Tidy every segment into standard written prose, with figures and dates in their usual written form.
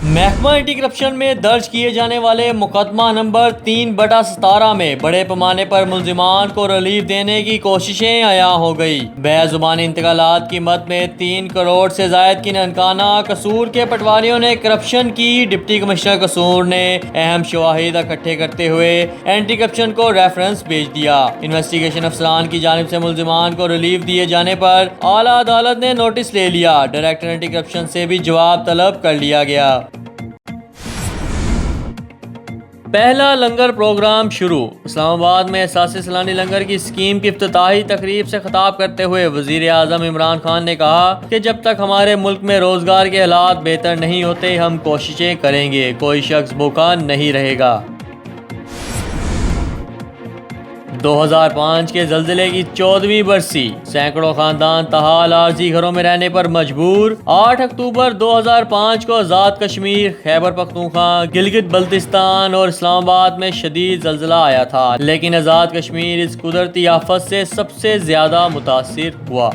महकमा anti corruption में दर्ज किए जाने वाले मुकदमा नंबर 3/17 में बड़े पैमाने पर मुलजिमान को रिलीफ देने की कोशिशें आया हो गई। बेजुबानी इंतकालात की मद में 3 करोड़ से जायद की ननकाना कसूर के पटवारियों ने करप्शन की। डिप्टी कमिश्नर कसूर ने अहम शवाहिद इकट्ठे करते हुए एंटी करप्शन को रेफरेंस भेज दिया। इन्वेस्टिगेशन अफसरान की जानिब से मुलजिमान को रिलीफ दिए जाने पर आला अदालत ने नोटिस ले लिया। डायरेक्टर एंटी करप्शन से भी जवाब तलब कर लिया गया। पहला लंगर प्रोग्राम शुरू। इस्लामाबाद में एहसास सलानी लंगर की स्कीम की इफ्तिताही तकरीब से खिताब करते हुए वजीर आज़म इमरान खान ने कहा कि जब तक हमारे मुल्क में रोजगार के हालात बेहतर नहीं होते हम कोशिशें करेंगे, कोई शख्स भूखा नहीं रहेगा। 2005 के जल्जले की 14वीं बरसी, सैकड़ों खानदान तहाल आरजी घरों में रहने पर मजबूर। 8 अक्टूबर 2005 को आज़ाद कश्मीर, खैबर पख्तूनख्वा, गिलगित बल्तिस्तान और इस्लामाबाद में शदीद जल्जला आया था, लेकिन आज़ाद कश्मीर इस कुदरती आफत से सबसे ज्यादा मुतासिर हुआ।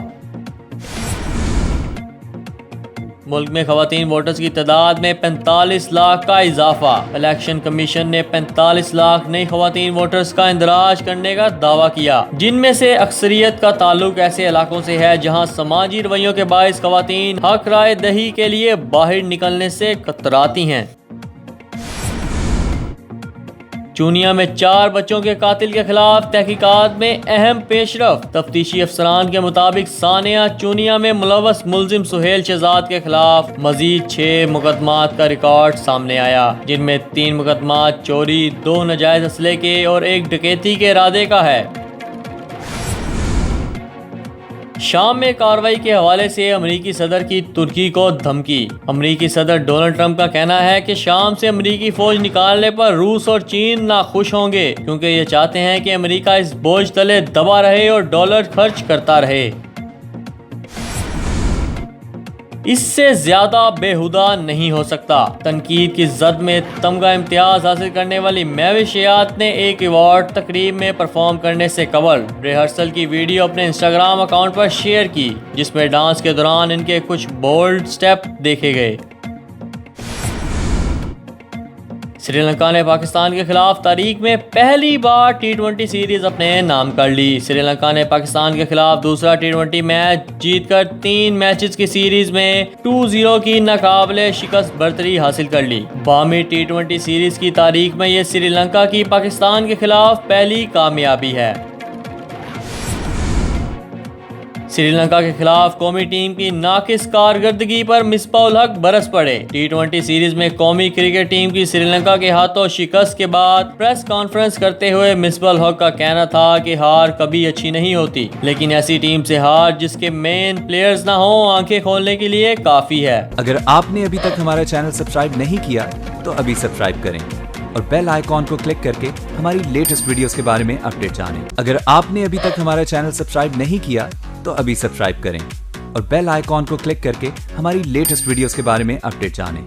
मुल्क में खवातीन वोटर्स की तादाद में 45 लाख का इजाफा। इलेक्शन कमीशन ने 45 लाख नई खवातीन वोटर्स का इंदराज करने का दावा किया, जिनमें से अक्सरियत का ताल्लुक ऐसे इलाकों से है जहां समाजी रवैयों के बायस खवातीन हक राय दही के लिए बाहर निकलने से कतराती हैं। चूनिया में 4 बच्चों के कातिल के खिलाफ तहकीकात में अहम पेशरफ। तफ्तीशी अफसरान के मुताबिक सानिया चूनिया में मुलव्वस मुलजिम सुहेल शहजाद के खिलाफ मजीद 6 मुकदमात का रिकॉर्ड सामने आया, जिनमें 3 मुकदमात चोरी, 2 नाजायज असले के और 1 डकैती के इरादे का है। शाम में कार्रवाई के हवाले से अमरीकी सदर की तुर्की को धमकी। अमरीकी सदर डोनाल्ड ट्रंप का कहना है कि शाम से अमरीकी फौज निकालने पर रूस और चीन नाखुश होंगे, क्योंकि ये चाहते हैं कि अमरीका इस बोझ तले दबा रहे और डॉलर खर्च करता रहे। इससे ज्यादा बेहुदा नहीं हो सकता। तनकीद की जद में तमगा इम्तियाज हासिल करने वाली महविशियात ने एक अवार्ड तकरीब में परफॉर्म करने से कबल रिहर्सल की वीडियो अपने इंस्टाग्राम अकाउंट पर शेयर की, जिसमें डांस के दौरान इनके कुछ बोल्ड स्टेप देखे गए। श्रीलंका ने पाकिस्तान के खिलाफ तारीख में पहली बार T20 सीरीज अपने नाम कर ली। श्रीलंका ने पाकिस्तान के खिलाफ दूसरा T20 मैच जीतकर 3 मैचेस की सीरीज में 2-0 की नाकाबिले शिकस्त बरतरी हासिल कर ली। बामी T20 सीरीज की तारीख में यह श्रीलंका की पाकिस्तान के खिलाफ पहली कामयाबी है। श्रीलंका के खिलाफ कौमी टीम की नाकिस कारकर्दगी पर मिसबाह-उल हक बरस पड़े। T20 सीरीज में कौमी क्रिकेट टीम की श्रीलंका के हाथों शिकस्त के बाद प्रेस कॉन्फ्रेंस करते हुए मिसबाह-उल हक का कहना था कि हार कभी अच्छी नहीं होती, लेकिन ऐसी टीम से हार जिसके मेन प्लेयर्स ना हो आंखें खोलने के लिए काफी है। अगर आपने अभी तक हमारा चैनल सब्सक्राइब नहीं किया तो अभी सब्सक्राइब करें और बेल आइकॉन को क्लिक करके हमारी लेटेस्ट वीडियोस के बारे में अपडेट जानें। अगर आपने अभी तक हमारा चैनल सब्सक्राइब नहीं किया तो अभी सब्सक्राइब करें और बेल आइकॉन को क्लिक करके हमारी लेटेस्ट वीडियोस के बारे में अपडेट जानें।